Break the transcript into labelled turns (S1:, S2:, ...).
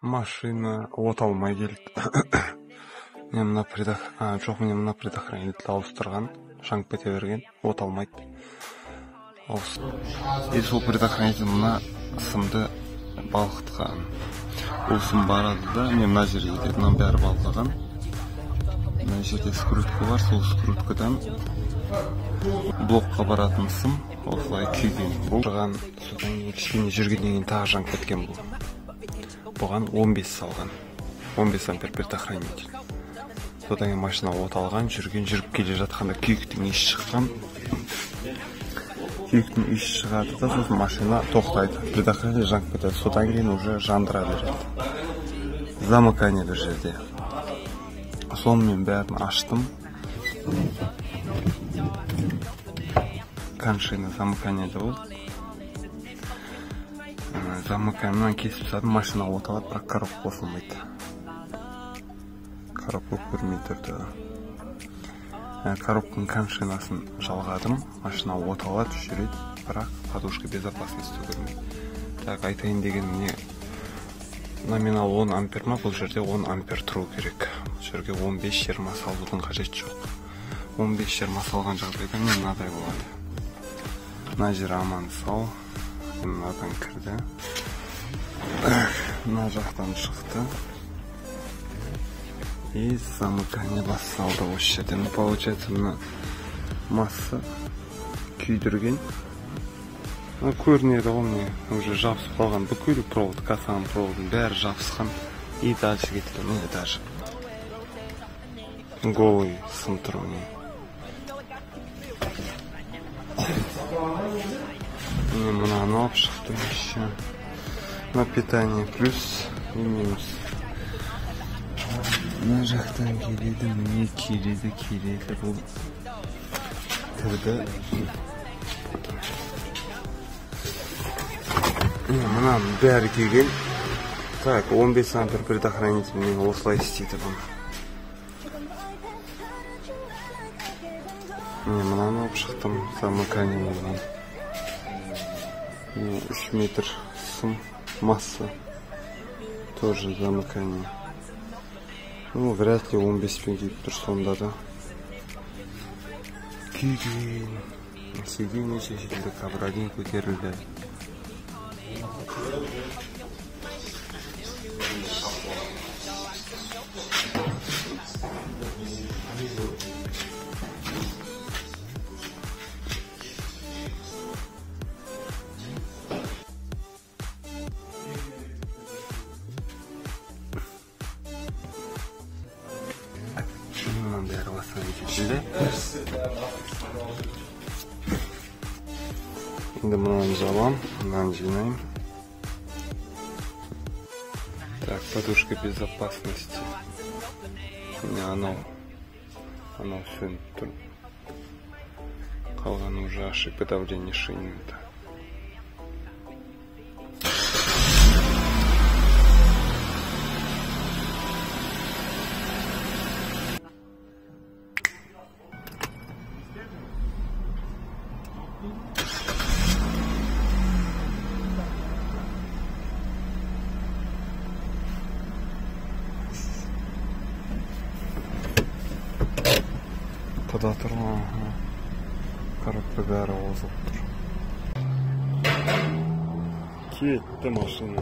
S1: Машина оталмай келді. Мен мына жоқ, мен мына предохранитель ауыстырған, шаңып кете берген, оталмайды. Сол предохранитель мына сымды балқытқан. Ол сым барады да, мен мына жерге кетеді, мына бәрі балқыған. Мына жерде скрутка бар, сол скруткадан блокқа баратын сым осылай күйген. Бұл содан кейін кішкене жүргеннен кейін тағы жанып кеткен бұл. Бұған 15 салған, 15 ампер предохранитель. Содан кейін машина оталған, жүріп келе жатқанда күйіктің иісі шыққан. Күйіктің иісі шығады да, сосын машина тоқтайды, предохранитель жанып кетеді. Содан кейін уже жандыра береді. Замыкание бір жерде. Сонымен бәрін аштым. Коншина замыканиеде болды. Замыканиедан кесіп тастадым, машина оталады, бірақ коробка қосылмайды. Коробка көрмей тұрды. Коробканың коншинасын жалғадым, машина оталады, жүреді, бірақ подушка безопасности көрмейді. Так, айтайын деген не, номинал 10 ампер ма, бұл жерде 10 ампер тұру керек. Бұл жерге 15-20 салудың қажеті жоқ. 15-20 салған жағдайда мынадай болады. Мына жер аман сау, мынадан кірді, мына жақтан шықты. И замыкание басталды осы жерден. Получается, мына масса күйдірген. Көрінеді ғой, мне уже жабысып қалған бүкіл провод, касаның проводын бәрі жабысқан. И дальше кетті, міне даже голый сым тұр. Мынаны алып шықтым еще. На питание плюс и минус. Мына жақтан келеді, міне келеді, бұл кірді. Мынаның бәрі келген. Так, 15 ампер предохранитель мен осылай істейді бұл. Мынаны алып шықтым, замыкание болған. 3 метр сым, масса, тоже замыкание. Вряд ли 15 пен келіп тұр сонда да. Күйген. Сиденье шешілді, кабрагин көтерілді. Бәрі басынан кетілді. Енді мынаны жабам, мынаны жинайым. Так, подушка безопасности. Анау сөніп тұр. Қалғаны уже ошибка давления шины. Тада тұр ма? Коробка бәрі озылып тұр. Кетті машина.